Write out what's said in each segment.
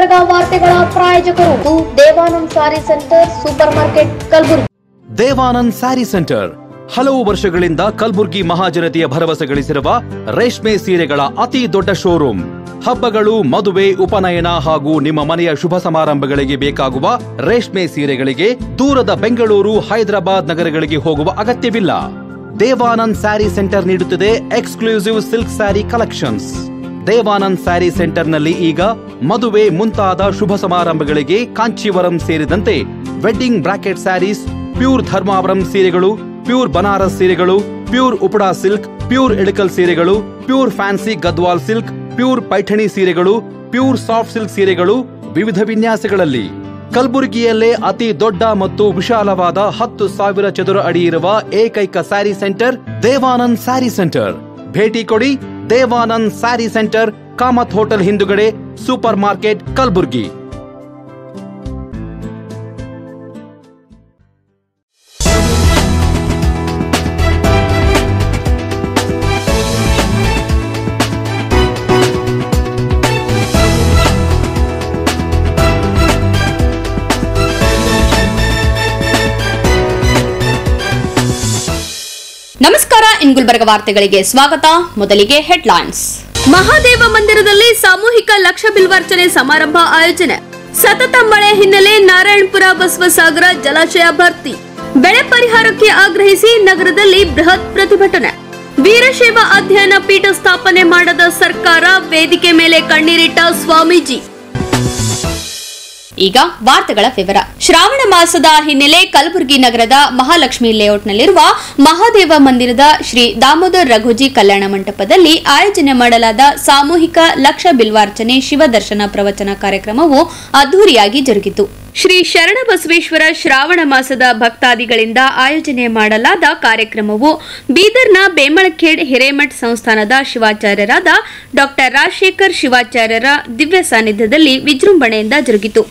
ಗುಲ್ಬರ್ಗ ವಾರ್ತೆಗಳ ಪ್ರಾಯೋಜಕರು Devanand sari centre supermarket Kalaburagi. Devanand sari centre ಹಲವು ವರ್ಷಗಳಿಂದ ಕಲಬುರಗಿ ಮಹಾಜನತೆಯ ಭರವಸೆ ಗಳಿಸಿರುವ ರೇಷ್ಮೆ ಸೀರೆಗಳ ಅತಿ ದೊಡ್ಡ ಶೋರೂಮ್. ಹಬ್ಬಗಳು, ಮದುವೆ, ಉಪನಯನ ಹಾಗೂ ನಿಮ್ಮ ಮನೆಯ ಶುಭ ಸಮಾರಂಭಗಳಿಗೆ ಬೇಕಾಗುವ ರೇಷ್ಮೆ ಸೀರೆಗಳಿಗೆ ದೂರದ ಬೆಂಗಳೂರು, ಹೈದರಾಬಾದ್ ನಗರಗಳಿಗೆ ಹೋಗುವ ಅಗತ್ಯವಿಲ್ಲ. ದೇವಾನಂದ್ ಸ್ಯಾರಿ ಸೆಂಟರ್ ನೀಡುತ್ತಿದೆ exclusive silk sari collections. Devanand sari ಸೆಂಟರ್ನಲ್ಲಿ ಈಗ ಮದುವೆ ಮುಂತಾದ ಶುಭ ಸಮಾರಂಭಗಳಿಗೆ ಕಾಂಚೀವರಂ ಸೇರಿದಂತೆ wedding brocade saris, pure Dharmavaram ಸೀರೆಗಳು, ಪ್ಯೂರ್ ಬನಾರಸ್ ಸೀರೆಗಳು, pure Uppada silk, pure Ilkal ಸೀರೆಗಳು, pure fancy Gadwal silk, pure Paithani ಸೀರೆಗಳು, ಪ್ಯೂರ್ ಸಾಫ್ಟ್ ಸಿಲ್ಕ್ ಸೀರೆಗಳು ವಿವಿಧ ವಿನ್ಯಾಸಗಳಲ್ಲಿ. ಕಲಬುರಗಿಯಲ್ಲೇ ಅತಿ ದೊಡ್ಡ ಮತ್ತು ವಿಶಾಲವಾದ 10,000 ಚದುರ ಅಡಿ ಇರುವ ಏಕೈಕ ಸ್ಯಾರಿ ಸೆಂಟರ್ ದೇವಾನಂದ್ ಸ್ಯಾರಿ ಸೆಂಟರ್. ಭೇಟಿ ಕೊಡಿ. ದೇವಾನಂದ್ ಸ್ಯಾರಿ ಸೆಂಟರ್, ಕಾಮತ್ ಹೋಟೆಲ್ ಹಿಂದುಗಡೆ, ಸೂಪರ್ ಮಾರ್ಕೆಟ್, ಕಲಬುರಗಿ. ನಮಸ್ಕಾರ. ಗುಲ್ಬರ್ಗ ವಾರ್ತೆಗಳಿಗೆ ಸ್ವಾಗತ. ಮೊದಲಿಗೆ ಹೆಡ್ಲೈನ್ಸ್. ಮಹಾದೇವ ಮಂದಿರದಲ್ಲಿ ಸಾಮೂಹಿಕ ಲಕ್ಷ ಬಿಲ್ವಾರ್ಚನೆ ಸಮಾರಂಭ ಆಯೋಜನೆ. ಸತತ ಮಳೆ ಹಿನ್ನೆಲೆ ನಾರಾಯಣಪುರ ಬಸವಸಾಗರ ಜಲಾಶಯ ಭರ್ತಿ. ಬೆಳೆ ಪರಿಹಾರಕ್ಕೆ ಆಗ್ರಹಿಸಿ ನಗರದಲ್ಲಿ ಬೃಹತ್ ಪ್ರತಿಭಟನೆ. ವೀರಶೈವ ಅಧ್ಯಯನ ಪೀಠ ಸ್ಥಾಪನೆ ಮಾಡದ ಸರ್ಕಾರ, ವೇದಿಕೆ ಮೇಲೆ ಕಣ್ಣೀರಿಟ್ಟ ಸ್ವಾಮೀಜಿ. ಈಗ ವಾರ್ತೆಗಳ ವಿವರ. ಶ್ರಾವಣ ಮಾಸದ ಹಿನ್ನೆಲೆ ಕಲಬುರಗಿ ನಗರದ ಮಹಾಲಕ್ಷ್ಮಿ ಲೇಔಟ್ನಲ್ಲಿರುವ ಮಹಾದೇವ ಮಂದಿರದ ಶ್ರೀ ದಾಮೋದರ್ ರಘೋಜಿ ಕಲ್ಯಾಣ ಮಂಟಪದಲ್ಲಿ ಆಯೋಜನೆ ಮಾಡಲಾದ ಸಾಮೂಹಿಕ ಲಕ್ಷ ಬಿಲ್ವಾರ್ಚನೆ ಶಿವದರ್ಶನ ಪ್ರವಚನ ಕಾರ್ಯಕ್ರಮವು ಅದ್ದೂರಿಯಾಗಿ ಜರುಗಿತು. ಶ್ರೀ ಶರಣಬಸವೇಶ್ವರ ಶ್ರಾವಣ ಮಾಸದ ಭಕ್ತಾದಿಗಳಿಂದ ಆಯೋಜನೆ ಮಾಡಲಾದ ಕಾರ್ಯಕ್ರಮವು ಬೀದರ್ನ ಬೇಮಳಖೇಡ್ ಹಿರೇಮಠ್ ಸಂಸ್ಥಾನದ ಶಿವಾಚಾರ್ಯರಾದ ಡಾ ರಾಜಶೇಖರ್ ಶಿವಾಚಾರ್ಯರ ದಿವ್ಯ ಸಾನ್ನಿಧ್ಯದಲ್ಲಿ ವಿಜೃಂಭಣೆಯಿಂದ ಜರುಗಿತು.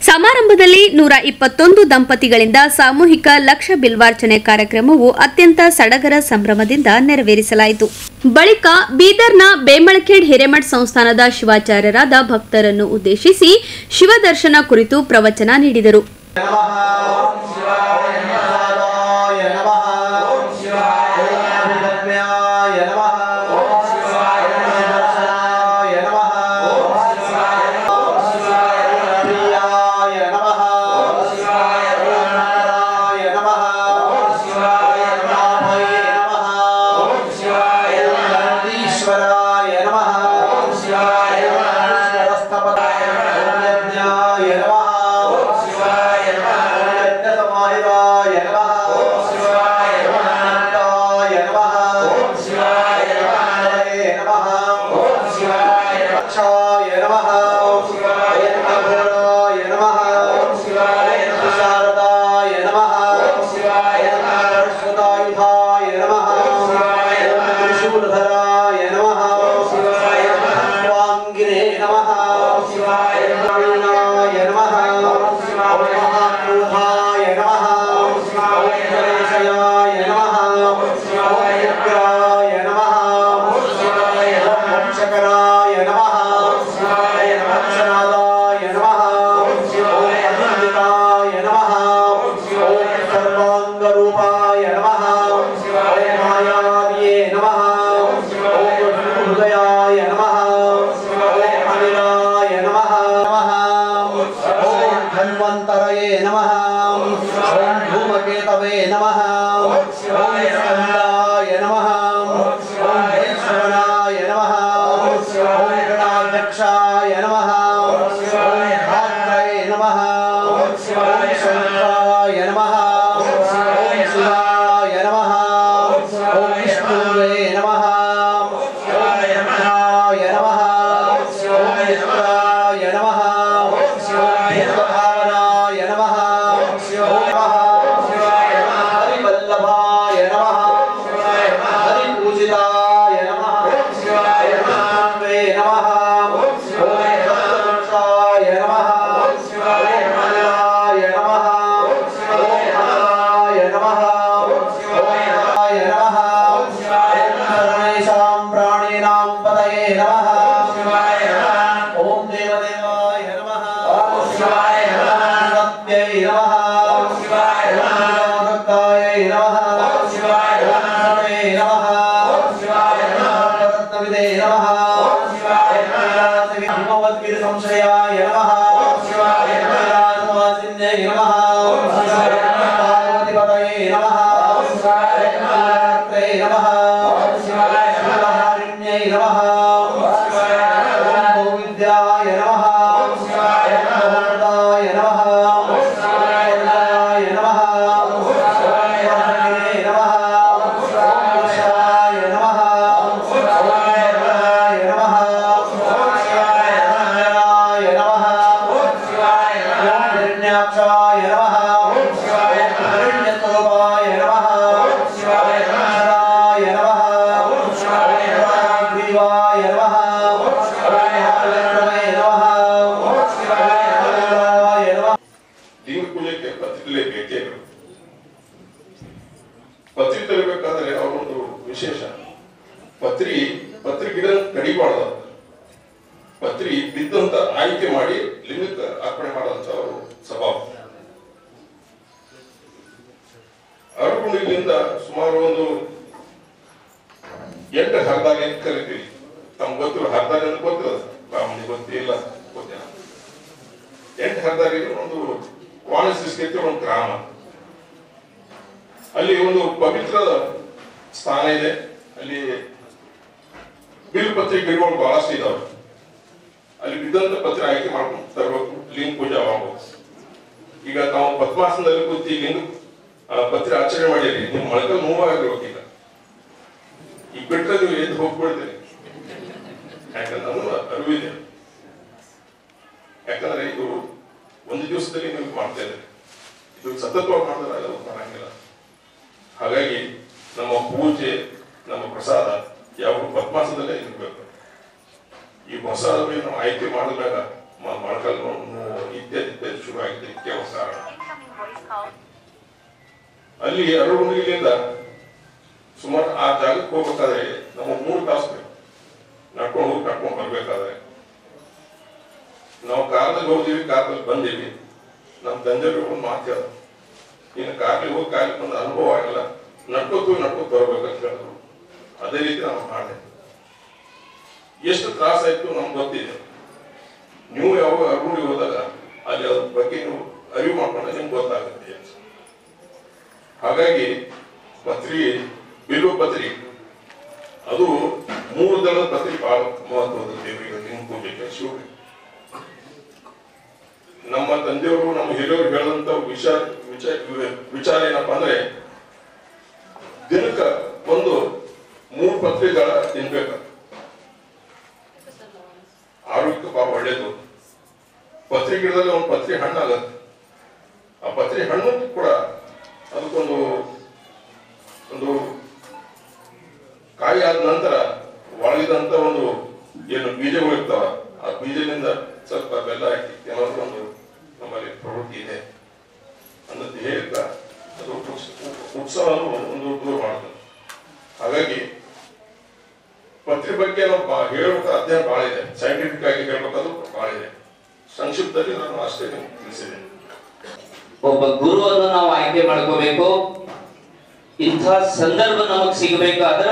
ಸಮಾರಂಭದಲ್ಲಿ 121 ದಂಪತಿಗಳಿಂದ ಸಾಮೂಹಿಕ ಲಕ್ಷ ಬಿಲ್ವಾರ್ಚನೆ ಕಾರ್ಯಕ್ರಮವು ಅತ್ಯಂತ ಸಡಗರ ಸಂಭ್ರಮದಿಂದ ನೆರವೇರಿಸಲಾಯಿತು. ಬಳಿಕ ಬೀದರ್ನ ಬೇಮಳಖೇಡ್ ಹಿರೇಮಠ್ ಸಂಸ್ಥಾನದ ಶಿವಾಚಾರ್ಯರಾದ ಭಕ್ತರನ್ನು ಉದ್ದೇಶಿಸಿ ಶಿವದರ್ಶನ ಕುರಿತು ಪ್ರವಚನ ನೀಡಿದರು. प्राणीनां पतये नमः। ओम देवदेवाय नमः। ಸವಿದೆ ನಮಃ ಓಂ ಶಿವಾಯ ನಮಃ ಹಿಮವದ್ಗಿರಿ ಸಂಶ್ರಯಾಯ ನಮಃ ಓಂ ಶಿವಾಯ ನಮಃ ವಾಸಿನ್ಯೈ ನಮಃ ಓಂ ಶಿವಾಯ ನಮಃ ಪಾರ್ವತಿ ಪತಯೇ ನಮಃ ಓಂ ಶಿವಾಯ ನಮಃ ನಮಃ ಓಂ ಶಿವಾಯ ನಮಃ ಹರಿಣ್ಯೈ ನಮಃ ಓಂ ಶಿವಾಯ ನಮಃ ಓಂ ವಿದ್ಯಾಯ ನಮಃ ಓಂ ಶಿವಾಯ ನಮಃ ಹೃದಯ ನಮಃ ಓಂ ಶಿವಾಯ ನಮಃ ಓಂ ಶಿವಾಯ ನಮಃ ಓಂ ಶಿವಾಯ ನಮಃ ಓಂ ಶಿವಾಯ ನಮಃ ಓಂ ಶಿವಾಯ ನಮಃ ಓಂ ಶಿವಾಯ ನಮಃ ಹಿರಣ್ಯಾಕ್ಷಾಯ ನಮಃ ಓಂ ಶಿವಾಯ ಹಿರಣ್ಯಸ್ವರೂಪಾಯ ನಮಃ ಓಂ ಶಿವಾಯ ನಮಃ ಓಂ ಶಿವಾಯ ಗ್ರೀವಾಯ ನಮಃ ಓಂ ಶಿವಾಯ ನಮಃ ಓಂ ಶಿವಾಯ ನಮಃ ದೇವರ ಪೂಜೆಗೆ ಪತ್ರಿಕೆ ಬೇಕೇನು ಪತ್ರಿ ತರಬೇಕಾದ್ರೆ ಅವರೊಂದು ವಿಶೇಷ ಪತ್ರಿ ಗಿಡ ಕಡಿಬಾರ್ದು ಪತ್ರಿ ಬಿದ್ದಂತ ಆಯ್ಕೆ ಮಾಡಿ ಲಿಂಗಕ್ಕೆ ಅರ್ಪಣೆ ಮಾಡುವಂತ ಅವರು ಸ್ವಭಾವ ಅರಗುಂಡಿಯಿಂದ ಸುಮಾರು ಒಂದು 8 ಹರ್ದಾರಿ ಅಂತ ಕರಿತೀವಿ ತಮ್ಗೆ ಗೊತ್ತಿಲ್ಲ ಹರ್ದಾರಿ ಅಂತ ಗೊತ್ತಿಲ್ಲ ನಮ್ಗೆ ಗೊತ್ತಿಲ್ಲ ಗೊತ್ತಿಲ್ಲ 8 ಹರ್ದಾರಿ ಒಂದು ವಾಣಿಜ್ಯ ಒಂದು ಗ್ರಾಮ ಅಲ್ಲಿ ಒಂದು ಪವಿತ್ರ ಸ್ಥಾನ ಇದೆ ಅಲ್ಲಿ ಬಿಲ್ಪತ್ರಿ ಗಿಡಗಳು ಬಹಳಷ್ಟು ಇದಾವೆ ಅಲ್ಲಿ ಬಿದ್ದಂತ ಪತ್ರ ಆಯ್ಕೆ ಮಾಡ್ಕೊಂಡು ತರಬೇಕು ಲಿಂಗ ಪೂಜೆ ಆಗ್ಬೇಕು ಈಗ ನಾವು ಪದ್ಮಾಸನದಲ್ಲಿ ಕೂತಿ ಲಿಂಗ ಪತ್ರ ಆಚರಣೆ ಮಾಡಿರಿ ನಿಮ್ ಮೊಳಕಲ್ ನೋವಾಗಿರ್ಬೇಕು ಈಗ ಬಿಟ್ಟರೆ ನೀವು ಎದ್ದು ಹೋಗ್ಬಿಡ್ತೀರಿ ಯಾಕಂದ್ರೆ ನಮ್ಗೆ ಅರಿವಿದೆ ಯಾಕಂದ್ರೆ ಇದು ಒಂದು ದಿವಸದಲ್ಲಿ ನೀವು ಮಾಡ್ತಾ ಇದ್ರಿ ಇದು ಸತತವಾಗಿ ಮಾಡಿದ್ರೆ ಅದು ಬರಂಗಿಲ್ಲ ಹಾಗಾಗಿ ನಮ್ಮ ಪೂಜೆ ನಮ್ಮ ಪ್ರಸಾದ ಯಾವ ಪದ್ಮಾಸದಲ್ಲೇ ಇರಬೇಕು ಈ ಪ್ರಸಾದ ನಾವು ಆಯ್ಕೆ ಮಾಡಿದಾಗ ಮೊಳಕಲ್ ಇತ್ಯಾದಿ ಶುರು ಆಗಿದೆ ಕೆಲವು ಕಾರಣ ಅಲ್ಲಿ ಅರಳುಂಡಿಯಿಂದ ಸುಮಾರು ಆ ಜಾಗಕ್ಕೆ ಹೋಗ್ಬೇಕಾದ್ರೆ ನಮ್ಮ 3 ತಾಸು ಬೇಕು ನಡ್ಕೊಂಡು ಹೋಗಿ ಕರ್ಕೊಂಡು ಬರ್ಬೇಕಾದ್ರೆ ನಾವು ಕಾರ್ದಲ್ಲಿ ಹೋಗ್ತೀವಿ ಕಾರ್ದಲ್ಲಿ ಬಂದೀವಿ ನಮ್ಮ ತಂದೆಯವರು ಒಂದು ಮಾತು ಇನ್ನು ಕಾರ್ಲಿ ಹೋಗಿ ಕಾರ್ಲಿ ಬಂದ ಅನುಭವ ಆಗಿಲ್ಲ ನಡ್ಕೋತು ಬರ್ಬೇಕಂತ ಹೇಳಿದ್ರು ಅದೇ ರೀತಿ ನಾವು ಮಾಡಿದೆ ಎಷ್ಟು ತ್ರಾಸ ಆಯ್ತು ನಮ್ಗೆ ಗೊತ್ತಿದೆ ನೀವು ಯಾವಾಗ ಅರಗುಂಡಿಗೆ ಹೋದಾಗ ಅಲ್ಲಿ ಅದ್ರ ಬಗ್ಗೆ ನೀವು ಅರಿವು ಮಾಡ್ಕೊಂಡ್ರೆ ನಿಮ್ಗೆ ಗೊತ್ತಾಗುತ್ತೆ ಹಾಗಾಗಿ ಪತ್ರಿ ಬಿಲ್ವ ಪತ್ರಿ ಅದು 3 ದಳದ ಪತ್ರಿ ಬಹಳ ಮಹತ್ವದ ದೇವರಿಗೆ ಲಿಂಗ ಪೂಜೆಗೆ ಶಿವರಿಗೆ ನಮ್ಮ ತಂದೆಯವರು ನಮ್ಮ ಹಿರಿಯವರು ಹೇಳಂತ ವಿಚಾರ ಏನಪ್ಪಾ ಅಂದ್ರೆ ದಿನಕ್ಕ ಒಂದು 3 ಪತ್ರಿಗಳ ತಿನ್ಬೇಕು ಆರೋಗ್ಯಕ್ಕೆ ಬಹಳ ಒಳ್ಳೇದು ಪತ್ರಿ ಗಿಡದಲ್ಲಿ ಒಂದು ಪತ್ರಿ ಹಣ್ಣು ಆಗತ್ತೆ ಆ ಪತ್ರಿ ಹಣ್ಣು ಕೂಡ ಅದಕ್ಕೊಂದು ಕಾಯಿ ಆದ ನಂತರ ಒಳಗಿದಂತ ಒಂದು ಏನು ಬೀಜಗಳು ಇರ್ತಾವ ಆ ಬೀಜದಿಂದ ಸ್ವಲ್ಪ ಬೆಲ್ಲ ಹಾಕಿ ಕೆಲವೊಂದು ನಮ್ಮಲ್ಲಿ ಪ್ರವೃತ್ತಿ ಇದೆ ಅನ್ನೋದು ಹೇಳ್ತಾ ಅದು ಉತ್ಸವವನ್ನು ಒಂದು ದೂರ ಮಾಡುತ್ತೆ ಹಾಗಾಗಿ ಪತ್ರಿ ಬಗ್ಗೆ ನಾವು ಹೇಳ್ಬೇಕು ಅಧ್ಯಯನ ಬಹಳ ಇದೆ ಸೈಂಟಿಫಿಕ್ ಆಗಿ ಹೇಳ್ಬೇಕಾದ್ರೂ ಬಹಳ ಇದೆ ಸಂಕ್ಷಿಪ್ತದಲ್ಲಿ ನಾನು ಅಷ್ಟೇ ತಿಳಿಸಿದೆ ಒಬ್ಬ ಗುರುವನ್ನು ನಾವು ಆಯ್ಕೆ ಮಾಡ್ಕೋಬೇಕು ಇಂಥ ಸಂದರ್ಭ ನಮಗ್ ಸಿಗಬೇಕಾದ್ರ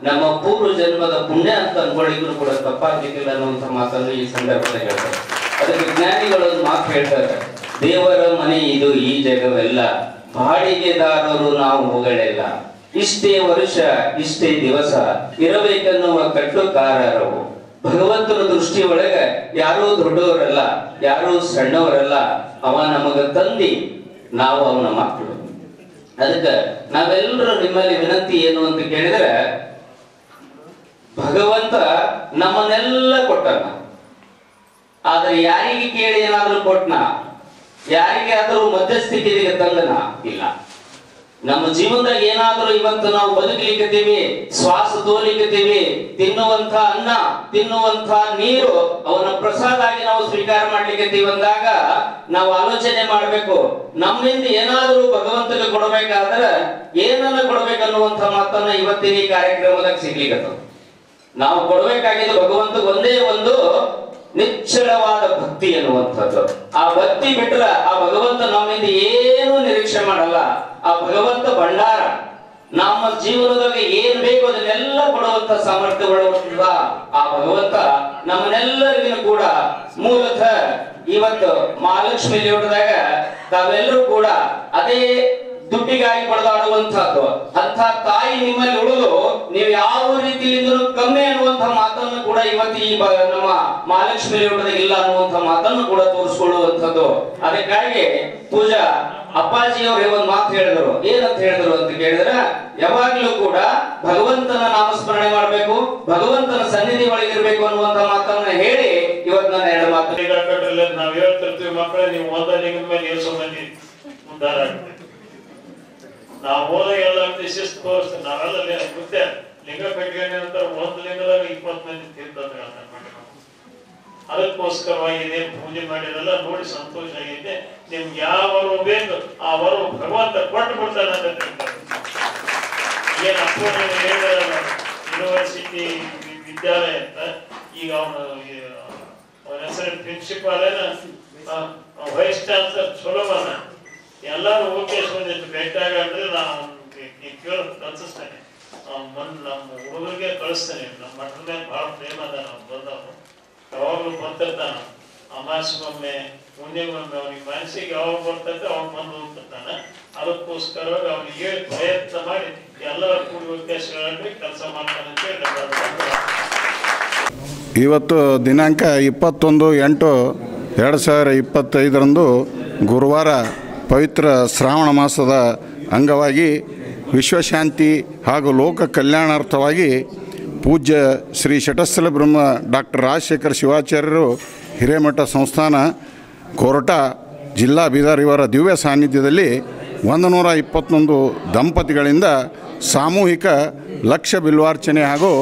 ನಮ್ಮ ಪೂರ್ವ ಜನ್ಮದ ಪುಣ್ಯ ಅಂತ ಅನ್ಕೊಳ್ಳಿದ್ರು ಕೂಡ ತಪ್ಪಾಗಿದ್ದಿಲ್ಲ ಅನ್ನುವಂಥ ಮಾತನ್ನು ಈ ಸಂದರ್ಭದಲ್ಲಿ ಹೇಳ್ತಾರೆ ಅದಕ್ಕೆ ಜ್ಞಾನಿಗಳು ಮಾತು ಹೇಳ್ತಾರೆ ದೇವರ ಮನೆ ಇದು ಈ ಜಗವೆಲ್ಲ ಬಾಡಿಗೆದಾರರು ನಾವು ಹೋಗಲಿಲ್ಲ ಇಷ್ಟೇ ವರ್ಷ ಇಷ್ಟೇ ದಿವಸ ಇರಬೇಕನ್ನುವ ಕಟ್ಟುಕಾರರು ಭಗವಂತನ ದೃಷ್ಟಿ ಒಳಗ ಯಾರೂ ದೊಡ್ಡವರಲ್ಲ ಯಾರೂ ಸಣ್ಣವರಲ್ಲ ಅವ ನಮಗ ತಂದಿ ನಾವು ಅವನ ಮಕ್ಕಳು ಅದಕ್ಕೆ ನಾವೆಲ್ಲರೂ ನಿಮ್ಮಲ್ಲಿ ವಿನಂತಿ ಏನು ಅಂತ ಕೇಳಿದ್ರೆ ಭಗವಂತ ನಮ್ಮನ್ನೆಲ್ಲ ಕೊಟ್ಟನ ಆದ್ರೆ ಯಾರಿಗೆ ಕೇಳಿ ಏನಾದ್ರೂ ಕೊಟ್ನ ಯಾರಿಗೆ ಆದ್ರೂ ಮಧ್ಯಸ್ಥಿತಿಗೆ ತಂದನ ಇಲ್ಲ ನಮ್ಮ ಜೀವನದಾಗ ಏನಾದ್ರೂ ಇವತ್ತು ನಾವು ಬದುಕಲಿಕ್ಕತ್ತೀವಿ ಶ್ವಾಸ ತೋಲಿಕತ್ತೀವಿ ತಿನ್ನುವಂತ ಅನ್ನ ತಿನ್ನುವಂತ ನೀರು ಅವನ ಪ್ರಸಾದ ಆಗಿ ನಾವು ಸ್ವೀಕಾರ ಮಾಡ್ಲಿಕ್ಕತ್ತೀವಿ ಅಂದಾಗ ನಾವು ಆಲೋಚನೆ ಮಾಡ್ಬೇಕು ನಮ್ಮಿಂದ ಏನಾದ್ರೂ ಭಗವಂತನಿಗೆ ಕೊಡಬೇಕಾದ್ರೆ ಏನನ್ನ ಕೊಡ್ಬೇಕನ್ನುವಂತ ಮಾತನ್ನ ಇವತ್ತಿನ ಈ ಕಾರ್ಯಕ್ರಮದಾಗ ಸಿಗ್ಲಿಕ್ಕತ್ತ ನಾವು ಕೊಡ್ಬೇಕಾಗಿದ್ದು ಭಗವಂತಗೆ ಒಂದೇ ಒಂದು ನಿಶ್ಚಲವಾದ ಭಕ್ತಿ ಎನ್ನುವಂಥದ್ದು ಆ ಭಕ್ತಿ ಬಿಟ್ರ ಆ ಭಗವಂತ ನಮ್ಮಿಂದ ಏನು ನಿರೀಕ್ಷೆ ಮಾಡಲ್ಲ ಆ ಭಗವಂತ ಭಂಡಾರ ನಮ್ಮ ಜೀವನದಲ್ಲಿ ಏನ್ ಬೇಕು ಅದನ್ನೆಲ್ಲ ಕೊಡುವಂತ ಸಾಮರ್ಥ್ಯ ಉಳ್ಳವಂತ ಆ ಭಗವಂತ ನಮ್ಮನ್ನೆಲ್ಲರಿಗೂ ಕೂಡ ಮೂಲತಃ ಇವತ್ತು ಮಹಾಲಕ್ಷ್ಮಿ ಲೇಔಟ್ದಾಗ ತಾವೆಲ್ಲರೂ ಕೂಡ ಅದೇ ದುಡ್ಡಿಗಾಗಿ ಪಡೆದಾಡುವಂತಹದ್ದು ಅಂತ ತಾಯಿ ನಿಮ್ಮಲ್ಲಿ ಉಳಿದು ನೀವು ಯಾವ ರೀತಿಯಿಂದಲೂ ಕಮ್ಮಿ ಅನ್ನುವಂತ ಮಾತನ್ನು ಕೂಡ ಇವತ್ತು ಈ ನಮ್ಮ ಮಹಾಲಕ್ಷ್ಮಿ ಲೇಔಟ್ದಾಗ ಇಲ್ಲ ಅನ್ನುವಂತ ಮಾತನ್ನು ಕೂಡ ತೋರಿಸ್ಕೊಳ್ಳುವಂಥದ್ದು. ಅದಕ್ಕಾಗಿ ಪೂಜಾ ಅಪ್ಪಾಜಿಯವರು ಒಂದು ಮಾತು ಹೇಳಿದ್ರು. ಏನಂತ ಹೇಳಿದ್ರು ಅಂತ ಕೇಳಿದ್ರೆ, ಯಾವಾಗ್ಲೂ ಕೂಡ ಭಗವಂತನ ನಾಮಸ್ಮರಣೆ ಮಾಡಬೇಕು, ಭಗವಂತನ ಸನ್ನಿಧಿ ಒಳಗಿರ್ಬೇಕು ಅನ್ನುವಂತ ಮಾತನ್ನ ಹೇಳಿ ಇವತ್ತು ನನ್ನ ಎರಡು ಮಾತು ನಾವ್ ಹೇಳ್ತಿರ್ತೀವಿ, ಮಕ್ಕಳೇ ನೀವು ಓದ ಲಿಂಗದ ಮೇಲೆ ಏಸು ಮಂದಿ ಉದ್ಧಾರ ಆಗ್ತದೆ. ನಾವು ಓದ ಎಲ್ಲ ಶಿಸ್ತು ತೋರಿಸ್ತೇವೆ. ನಾವೆಲ್ಲ ಕೃತ್ಯ ಲಿಂಗ ಕಟ್ಟಿಗೆ ನಂತರ ಒಂದು ಲಿಂಗದಾಗ 20 ಮಂದಿ ತೀರ್ಥಂತ ಅದಕ್ಕೋಸ್ಕರವಾಗಿ ಇದೇನು ಪೂಜೆ ಮಾಡಿರಲ್ಲ ನೋಡಿ ಸಂತೋಷ ಆಗಿದೆ. ನಿಮ್ಗೆ ಯಾವ ವರ ಬೇಕು ಆ ವರ ಭಗವಂತ ಕೊಟ್ಟು ಬಿಡ್ತಾನೆ ಅಂತ ಏನ್ ಅಪ್ಪ ಹೇಳಿದಾರಲ್ಲ ಯೂನಿವರ್ಸಿಟಿ ವಿದ್ಯಾಲಯ ಅಂತ, ಈಗ ಅವನ ಹೆಸರು ಪ್ರಿನ್ಸಿಪಾಲ್ ವೈಸ್ ಚಾನ್ಸಲರ್ ಚಲೋವನ್ನ ಎಲ್ಲಾರು ಓಕೆಷ್ಟು ಭೇಟಿಯಾಗ ಅಂದ್ರೆ ನಾನು ಕೇಳ ಕಲ್ಸಿಸ್ತೇನೆ. ನಮ್ಮ ಹುಡುಗರಿಗೆ ಕಳಿಸ್ತೇನೆ. ನಮ್ಮ ಮಠದ ಮೇಲೆ ಬಹಳ ಪ್ರೇಮ ಅದ. ನಾವು ಬಂದವನು ಯಾವಾಗ್ಲೂ ಬರ್ತಿರ್ತಾನ. ಅಮಾಸೆಗೊಮ್ಮೆ ಮುಂದೆಗೊಮ್ಮೆ ಅವನಿಗೆ ಮನಸ್ಸಿಗೆ ಯಾವಾಗ ಬರ್ತೈತೆ ಅವ್ನು ಬಂದು ಹೋಗ್ತಿರ್ತಾನೆ. ಅದಕ್ಕೋಸ್ಕರವಾಗಿ ಅವನಿಗೆ ಹೇಳಿ ಪ್ರಯತ್ನ ಮಾಡಿ ಎಲ್ಲರ ಕೂಡಿ ಉದ್ದೇಶಗಳಲ್ಲಿ ಕೆಲಸ ಮಾಡ್ತಾನೆ ಅಂತ ಹೇಳಿ. ಇವತ್ತು ದಿನಾಂಕ 21/8/2025 ಗುರುವಾರ ಪವಿತ್ರ ಶ್ರಾವಣ ಮಾಸದ ಅಂಗವಾಗಿ ವಿಶ್ವಶಾಂತಿ ಹಾಗೂ ಲೋಕ ಕಲ್ಯಾಣಾರ್ಥವಾಗಿ ಪೂಜ್ಯ ಶ್ರೀ ಶಟಸ್ಥಲ ಬ್ರಹ್ಮ ಡಾಕ್ಟರ್ ರಾಜಶೇಖರ ಶಿವಾಚಾರ್ಯರು ಹಿರೇಮಠ ಸಂಸ್ಥಾನ ಕೋರಟ ಜಿಲ್ಲಾ ಬೀದರ್ ಇವರ ದಿವ್ಯ ಸಾನ್ನಿಧ್ಯದಲ್ಲಿ 121 ದಂಪತಿಗಳಿಂದ ಸಾಮೂಹಿಕ ಲಕ್ಷ ಬಿಲ್ವಾರ್ಚನೆ ಹಾಗೂ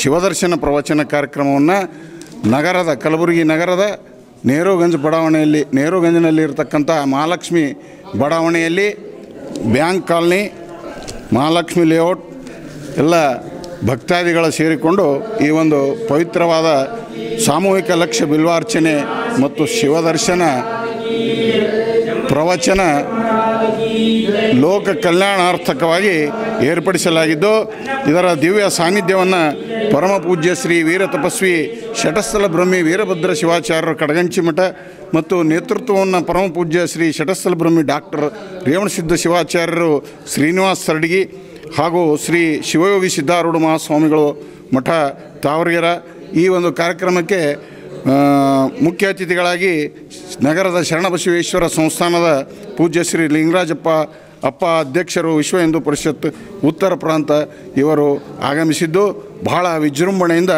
ಶಿವದರ್ಶನ ಪ್ರವಚನ ಕಾರ್ಯಕ್ರಮವನ್ನು ನಗರದ ಕಲಬುರಗಿ ನಗರದ ನೆಹರುಗಂಜ್ನಲ್ಲಿ ಇರತಕ್ಕಂಥ ಮಹಾಲಕ್ಷ್ಮಿ ಬಡಾವಣೆಯಲ್ಲಿ ಬ್ಯಾಂಕ್ ಕಾಲನಿ ಮಹಾಲಕ್ಷ್ಮಿ ಲೇಔಟ್ ಎಲ್ಲ ಭಕ್ತಾದಿಗಳು ಸೇರಿಕೊಂಡು ಈ ಒಂದು ಪವಿತ್ರವಾದ ಸಾಮೂಹಿಕ ಲಕ್ಷ ಬಿಲ್ವಾರ್ಚನೆ ಮತ್ತು ಶಿವದರ್ಶನ ಪ್ರವಚನ ಲೋಕ ಕಲ್ಯಾಣಾರ್ಥಕವಾಗಿ ಏರ್ಪಡಿಸಲಾಗಿದ್ದು, ಇದರ ದಿವ್ಯ ಸಾನ್ನಿಧ್ಯವನ್ನು ಪರಮ ಪೂಜ್ಯ ಶ್ರೀ ವೀರ ತಪಸ್ವಿ ಶಟಸ್ಥಲ ಬ್ರಹ್ಮಿ ವೀರಭದ್ರ ಶಿವಾಚಾರ್ಯರು ಕಡಗಂಚಿ ಮಠ ಮತ್ತು ನೇತೃತ್ವವನ್ನು ಪರಮ ಪೂಜ್ಯ ಶ್ರೀ ಶಟಸ್ಥಲ ಬ್ರಹ್ಮಿ ಡಾಕ್ಟರ್ ರೇವಣಸಿದ್ಧ ಶಿವಾಚಾರ್ಯರು ಶ್ರೀನಿವಾಸ ಸರ್ಡಗಿ ಹಾಗೂ ಶ್ರೀ ಶಿವಯೋಗಿ ಸಿದ್ಧಾರೂಢ ಮಹಾಸ್ವಾಮಿಗಳು ಮಠ ತಾವರಗೆರೆ ಈ ಒಂದು ಕಾರ್ಯಕ್ರಮಕ್ಕೆ ಮುಖ್ಯ ಅತಿಥಿಗಳಾಗಿ ನಗರದ ಶರಣಬಸವೇಶ್ವರ ಸಂಸ್ಥಾನದ ಪೂಜ್ಯ ಶ್ರೀ ಲಿಂಗರಾಜಪ್ಪ ಅಧ್ಯಕ್ಷರು ವಿಶ್ವ ಹಿಂದೂ ಪರಿಷತ್ ಉತ್ತರ ಪ್ರಾಂತ ಇವರು ಆಗಮಿಸಿದ್ದು ಬಹಳ ವಿಜೃಂಭಣೆಯಿಂದ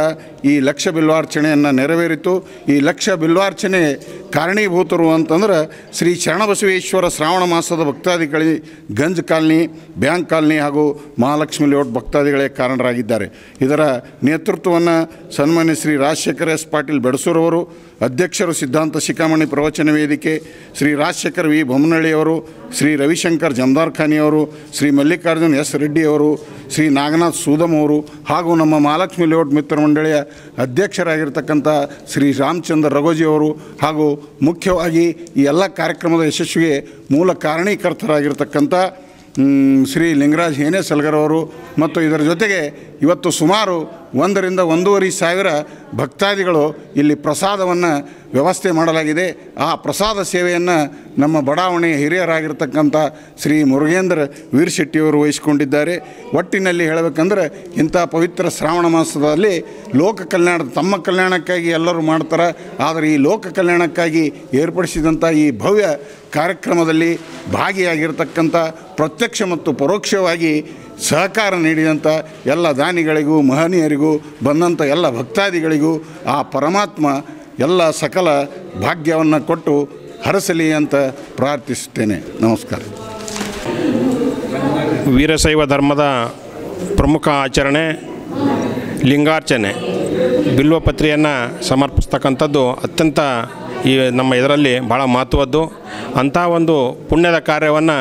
ಈ ಲಕ್ಷ ಬಿಲ್ವಾರ್ಚನೆಯನ್ನು ನೆರವೇರಿತು. ಈ ಲಕ್ಷ ಬಿಲ್ವಾರ್ಚನೆ ಕಾರಣೀಭೂತರು ಅಂತಂದ್ರೆ ಶ್ರೀ ಶರಣಬಸವೇಶ್ವರ ಶ್ರಾವಣ ಮಾಸದ ಭಕ್ತಾದಿಗಳಿಗೆ ಗಂಜ್ ಕಾಲನಿ, ಬ್ಯಾಂಕ್ ಕಾಲನಿ ಹಾಗೂ ಮಹಾಲಕ್ಷ್ಮಿ ಲೇಔಟ್ ಭಕ್ತಾದಿಗಳೇ ಕಾರಣರಾಗಿದ್ದಾರೆ. ಇದರ ನೇತೃತ್ವವನ್ನು ಸನ್ಮಾನ್ಯ ಶ್ರೀ ರಾಜಶೇಖರ ಎಸ್ ಪಾಟೀಲ್ ಬೆಡಸೂರವರು, ಅಧ್ಯಕ್ಷರು ಸಿದ್ಧಾಂತ ಶಿಖಾಮಣಿ ಪ್ರವಚನ ವೇದಿಕೆ ಶ್ರೀ ರಾಜಶೇಖರ್ ವಿ ಬೊಮ್ಮನಹಳ್ಳಿಯವರು, ಶ್ರೀ ರವಿಶಂಕರ್ ಜಮದಾರ್ ಖಾನಿಯವರು, ಶ್ರೀ ಮಲ್ಲಿಕಾರ್ಜುನ್ ಎಸ್ ರೆಡ್ಡಿಯವರು, ಶ್ರೀ ನಾಗನಾಥ್ ಸೂದಮ್ ಅವರು ಹಾಗೂ ನಮ್ಮ ಮಹಾಲಕ್ಷ್ಮಿ ಲೇಔಟ್ ಮಿತ್ರ ಮಂಡಳಿಯ ಅಧ್ಯಕ್ಷರಾಗಿರ್ತಕ್ಕಂಥ ಶ್ರೀ ರಾಮಚಂದ್ರ ರಘೋಜಿಯವರು ಹಾಗೂ ಮುಖ್ಯವಾಗಿ ಈ ಎಲ್ಲ ಕಾರ್ಯಕ್ರಮದ ಯಶಸ್ವಿಗೆ ಮೂಲ ಕಾರಣೀಕರ್ತರಾಗಿರ್ತಕ್ಕಂಥ ಶ್ರೀ ಲಿಂಗರಾಜ್ ಹೇನೆ ಸಲ್ಗರ್ ಅವರು ಮತ್ತು ಇದರ ಜೊತೆಗೆ ಇವತ್ತು ಸುಮಾರು 1 ರಿಂದ 1.5 ಸಾವಿರ ಭಕ್ತಾದಿಗಳು ಇಲ್ಲಿ ಪ್ರಸಾದವನ್ನು ವ್ಯವಸ್ಥೆ ಮಾಡಲಾಗಿದೆ. ಆ ಪ್ರಸಾದ ಸೇವೆಯನ್ನು ನಮ್ಮ ಬಡಾವಣೆಯ ಹಿರಿಯರಾಗಿರ್ತಕ್ಕಂಥ ಶ್ರೀ ಮುರುಗೇಂದ್ರ ವೀರಶೆಟ್ಟಿಯವರು ವಹಿಸಿಕೊಂಡಿದ್ದಾರೆ. ಒಟ್ಟಿನಲ್ಲಿ ಹೇಳಬೇಕಂದ್ರೆ ಇಂಥ ಪವಿತ್ರ ಶ್ರಾವಣ ಮಾಸದಲ್ಲಿ ಲೋಕ ಕಲ್ಯಾಣ ತಮ್ಮ ಕಲ್ಯಾಣಕ್ಕಾಗಿ ಎಲ್ಲರೂ ಮಾಡ್ತಾರೆ. ಆದರೆ ಈ ಲೋಕ ಕಲ್ಯಾಣಕ್ಕಾಗಿ ಏರ್ಪಡಿಸಿದಂಥ ಈ ಭವ್ಯ ಕಾರ್ಯಕ್ರಮದಲ್ಲಿ ಭಾಗಿಯಾಗಿರ್ತಕ್ಕಂಥ ಪ್ರತ್ಯಕ್ಷ ಮತ್ತು ಪರೋಕ್ಷವಾಗಿ ಸಹಕಾರ ನೀಡಿದಂಥ ಎಲ್ಲ ದಾನಿಗಳಿಗೂ ಮಹನೀಯರಿಗೂ ಬಂದಂಥ ಎಲ್ಲ ಭಕ್ತಾದಿಗಳಿಗೂ ಆ ಪರಮಾತ್ಮ ಎಲ್ಲ ಸಕಲ ಭಾಗ್ಯವನ್ನು ಕೊಟ್ಟು ಹರಸಲಿ ಅಂತ ಪ್ರಾರ್ಥಿಸುತ್ತೇನೆ. ನಮಸ್ಕಾರ. ವೀರಶೈವ ಧರ್ಮದ ಪ್ರಮುಖ ಆಚರಣೆ ಲಿಂಗಾರ್ಚನೆ, ಬಿಲ್ವಪತ್ರೆಯನ್ನು ಸಮರ್ಪಿಸ್ತಕ್ಕಂಥದ್ದು ಅತ್ಯಂತ ಈ ನಮ್ಮ ಇದರಲ್ಲಿ ಭಾಳ ಮಹತ್ವದ್ದು. ಅಂಥ ಒಂದು ಪುಣ್ಯದ ಕಾರ್ಯವನ್ನು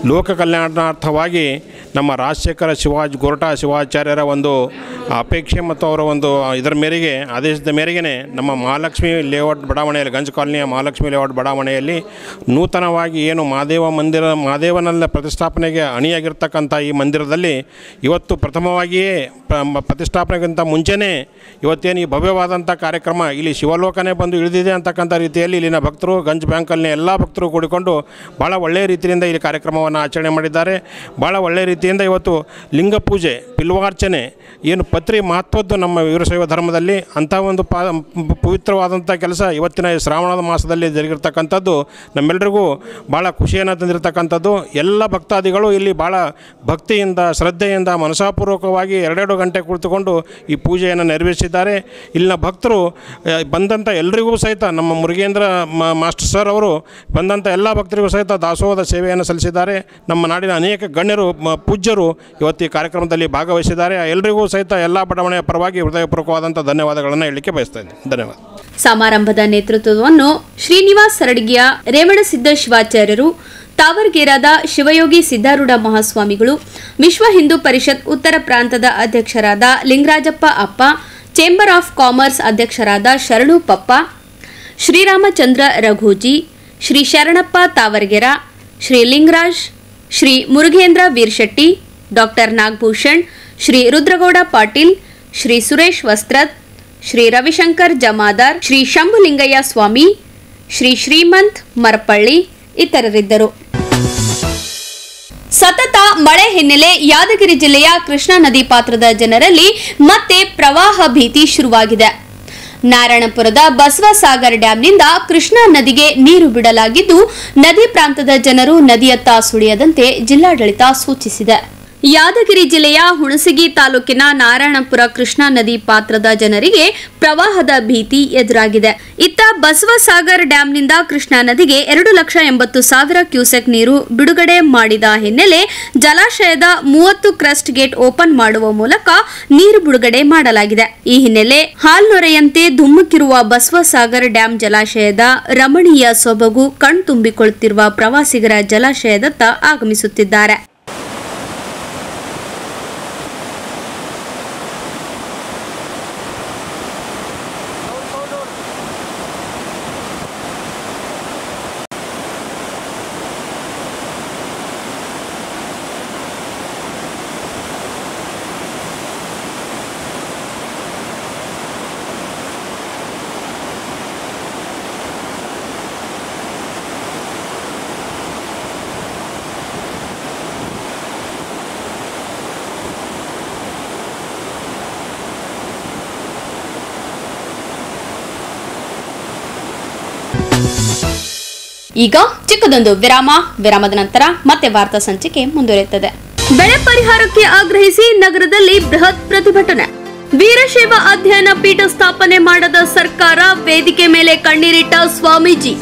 ಲೋಕ ಕಲ್ಯಾಣಾರ್ಥವಾಗಿ ನಮ್ಮ ರಾಜಶೇಖರ ಗೋರಟಾ ಶಿವಾಚಾರ್ಯರ ಒಂದು ಅಪೇಕ್ಷೆ ಮತ್ತು ಅವರ ಒಂದು ಇದರ ಮೇರೆಗೆ ಆದೇಶದ ಮೇರೆಗೆ ನಮ್ಮ ಮಹಾಲಕ್ಷ್ಮಿ ಲೇಔಟ್ ಬಡಾವಣೆಯಲ್ಲಿ ಗಂಜ್ ಕಾಲನಿಯ ಮಹಾಲಕ್ಷ್ಮಿ ಲೇಔಟ್ ಬಡಾವಣೆಯಲ್ಲಿ ನೂತನವಾಗಿ ಏನು ಮಹಾದೇವನಲ್ಲ ಪ್ರತಿಷ್ಠಾಪನೆಗೆ ಅಣಿಯಾಗಿರ್ತಕ್ಕಂಥ ಈ ಮಂದಿರದಲ್ಲಿ ಇವತ್ತು ಪ್ರಥಮವಾಗಿಯೇ ಪ್ರತಿಷ್ಠಾಪನೆಗಿಂತ ಮುಂಚೆನೇ ಇವತ್ತೇನು ಈ ಭವ್ಯವಾದಂಥ ಕಾರ್ಯಕ್ರಮ ಇಲ್ಲಿ ಶಿವಲೋಕನೇ ಬಂದು ಇಳಿದಿದೆ ಅಂತಕ್ಕಂಥ ರೀತಿಯಲ್ಲಿ ಇಲ್ಲಿನ ಭಕ್ತರು ಗಂಜ್ ಬ್ಯಾಂಕಲ್ಲಿನ ಎಲ್ಲ ಭಕ್ತರು ಕೂಡಿಕೊಂಡು ಭಾಳ ಒಳ್ಳೆಯ ರೀತಿಯಿಂದ ಇಲ್ಲಿ ಕಾರ್ಯಕ್ರಮವನ್ನು ಆಚರಣೆ ಮಾಡಿದ್ದಾರೆ. ಭಾಳ ಒಳ್ಳೆಯ ರೀತಿಯಿಂದ ಇವತ್ತು ಲಿಂಗ ಪೂಜೆ ಬಿಲ್ವಾರ್ಚನೆ ಏನು ಪತ್ರಿ ಮಹತ್ವದ್ದು ನಮ್ಮ ವೀರಶೈವ ಧರ್ಮದಲ್ಲಿ ಅಂಥ ಒಂದು ಪವಿತ್ರವಾದಂಥ ಕೆಲಸ ಇವತ್ತಿನ ಶ್ರಾವಣದ ಮಾಸದಲ್ಲಿ ಜರುಗಿರ್ತಕ್ಕಂಥದ್ದು ನಮ್ಮೆಲ್ಲರಿಗೂ ಭಾಳ ಖುಷಿಯನ್ನು ತಂದಿರತಕ್ಕಂಥದ್ದು. ಎಲ್ಲ ಭಕ್ತಾದಿಗಳು ಇಲ್ಲಿ ಭಾಳ ಭಕ್ತಿಯಿಂದ ಶ್ರದ್ಧೆಯಿಂದ ಮನಸಾಪೂರ್ವಕವಾಗಿ 2 ಗಂಟೆ ಕುಳಿತುಕೊಂಡು ಈ ಪೂಜೆಯನ್ನು ನೆರವೇರಿಸಿದ್ದಾರೆ. ಇಲ್ಲಿನ ಭಕ್ತರು ಬಂದಂಥ ಎಲ್ಲರಿಗೂ ಸಹಿತ ನಮ್ಮ ಮುರುಗೇಂದ್ರ ಮಾಸ್ಟರ್ ಸರ್ ಅವರು ಬಂದಂಥ ಎಲ್ಲ ಭಕ್ತರಿಗೂ ಸಹಿತ ದಾಸೋಹದ ಸೇವೆಯನ್ನು ಸಲ್ಲಿಸಿದ್ದಾರೆ. ನಮ್ಮ ನಾಡಿನ ಅನೇಕ ಗಣ್ಯರು ಪೂಜ್ಯರು ಇವತ್ತು ಈ ಕಾರ್ಯಕ್ರಮದಲ್ಲಿ ಭಾಗವಹಿಸಿದ್ದಾರೆ. ಎಲ್ಲರಿಗೂ ಸಹಿತ ಎಲ್ಲ ಬಡಾವಣೆಯ ಪರವಾಗಿ ಹೃದಯಪೂರ್ವಕವಾದಂಥ ಧನ್ಯವಾದಗಳನ್ನು ಹೇಳಲಿಕ್ಕೆ ಬಯಸ್ತಾ ಇದ್ದೀನಿ. ಧನ್ಯವಾದ. ಸಮಾರಂಭದ ನೇತೃತ್ವವನ್ನು ಶ್ರೀನಿವಾಸ್ ಸರಡಿಗೆಯ ರೇವಣಸಿದ್ಧ ಶಿವಾಚಾರ್ಯರು, ತಾವರ್ಗೇರಾದ ಶಿವಯೋಗಿ ಸಿದ್ದಾರೂಢ ಮಹಾಸ್ವಾಮಿಗಳು, ವಿಶ್ವ ಹಿಂದೂ ಪರಿಷತ್ ಉತ್ತರ ಪ್ರಾಂತದ ಅಧ್ಯಕ್ಷರಾದ ಲಿಂಗರಾಜಪ್ಪ ಅಪ್ಪ, ಚೇಂಬರ್ ಆಫ್ ಕಾಮರ್ಸ್ ಅಧ್ಯಕ್ಷರಾದ ಶರಣು ಪಪ್ಪ, ಶ್ರೀರಾಮಚಂದ್ರ ರಘೋಜಿ, ಶ್ರೀ ಶರಣಪ್ಪ ತಾವರ್ಗೆರ, ಶ್ರೀ ಲಿಂಗರಾಜ್, ಶ್ರೀ ಮುರುಘೇಂದ್ರ ವೀರ್ಶೆಟ್ಟಿ, ಡಾಕ್ಟರ್ ನಾಗಭೂಷಣ್, ಶ್ರೀ ರುದ್ರಗೌಡ ಪಾಟೀಲ್, ಶ್ರೀ ಸುರೇಶ್ ವಸ್ತ್ರದ್, ಶ್ರೀ ರವಿಶಂಕರ್ ಜಮಾದಾರ್, ಶ್ರೀ ಶಂಭುಲಿಂಗಯ್ಯ ಸ್ವಾಮಿ, ಶ್ರೀ ಶ್ರೀಮಂತ್ ಮರಪಳ್ಳಿ ಇತರರಿದ್ದರು. ಸತತ ಮಳೆ ಹಿನ್ನೆಲೆ ಯಾದಗಿರಿ ಜಿಲ್ಲೆಯ ಕೃಷ್ಣಾ ನದಿ ಪಾತ್ರದ ಜನರಲ್ಲಿ ಮತ್ತೆ ಪ್ರವಾಹ ಭೀತಿ ಶುರುವಾಗಿದೆ. ನಾರಾಯಣಪುರದ ಬಸವಸಾಗರ್ ಡ್ಯಾಂನಿಂದ ಕೃಷ್ಣಾ ನದಿಗೆ ನೀರು ಬಿಡಲಾಗಿದ್ದು, ನದಿ ಪ್ರಾಂತದ ಜನರು ನದಿಯತ್ತ ಸುಳಿಯದಂತೆ ಜಿಲ್ಲಾಡಳಿತ ಸೂಚಿಸಿದೆ. ಯಾದಗಿರಿ ಜಿಲ್ಲೆಯ ಹುಣಸಗಿ ತಾಲೂಕಿನ ನಾರಾಯಣಪುರ ಕೃಷ್ಣಾ ನದಿ ಪಾತ್ರದ ಜನರಿಗೆ ಪ್ರವಾಹದ ಭೀತಿ ಎದುರಾಗಿದೆ. ಇತ್ತ ಬಸವಸಾಗರ್ ಡ್ಯಾಂನಿಂದ ಕೃಷ್ಣಾ ನದಿಗೆ 2,80,000 ಕ್ಯೂಸೆಕ್ ನೀರು ಬಿಡುಗಡೆ ಮಾಡಿದ ಹಿನ್ನೆಲೆ ಜಲಾಶಯದ 30 ಕ್ರಸ್ಟ್ ಗೇಟ್ ಓಪನ್ ಮಾಡುವ ಮೂಲಕ ನೀರು ಬಿಡುಗಡೆ ಮಾಡಲಾಗಿದೆ. ಈ ಹಿನ್ನೆಲೆ ಹಾಲ್ನೊರೆಯಂತೆ ಧುಮ್ಮುಕಿರುವ ಬಸವಸಾಗರ್ ಡ್ಯಾಂ ಜಲಾಶಯದ ರಮಣೀಯ ಸೊಬಗು ಕಣ್ತುಂಬಿಕೊಳ್ಳುತ್ತಿರುವ ಪ್ರವಾಸಿಗರ ಜಲಾಶಯದತ್ತ ಆಗಮಿಸುತ್ತಿದ್ದಾರೆ. ಈಗ ಚಿಕ್ಕದೊಂದು ವಿರಾಮದ ನಂತರ ಮತ್ತೆ ವಾರ್ತಾ ಸಂಚಿಕೆ ಮುಂದುವರಿಯುತ್ತದೆ. ಬೆಳೆ ಪರಿಹಾರಕ್ಕೆ ಆಗ್ರಹಿಸಿ ನಗರದಲ್ಲಿ ಬೃಹತ್ ಪ್ರತಿಭಟನೆ. ವೀರಶೈವ ಅಧ್ಯಯನ ಪೀಠ ಸ್ಥಾಪನೆ ಮಾಡದ ಸರ್ಕಾರ, ವೇದಿಕೆ ಮೇಲೆ ಕಣ್ಣೀರಿಟ್ಟ ಸ್ವಾಮೀಜಿ.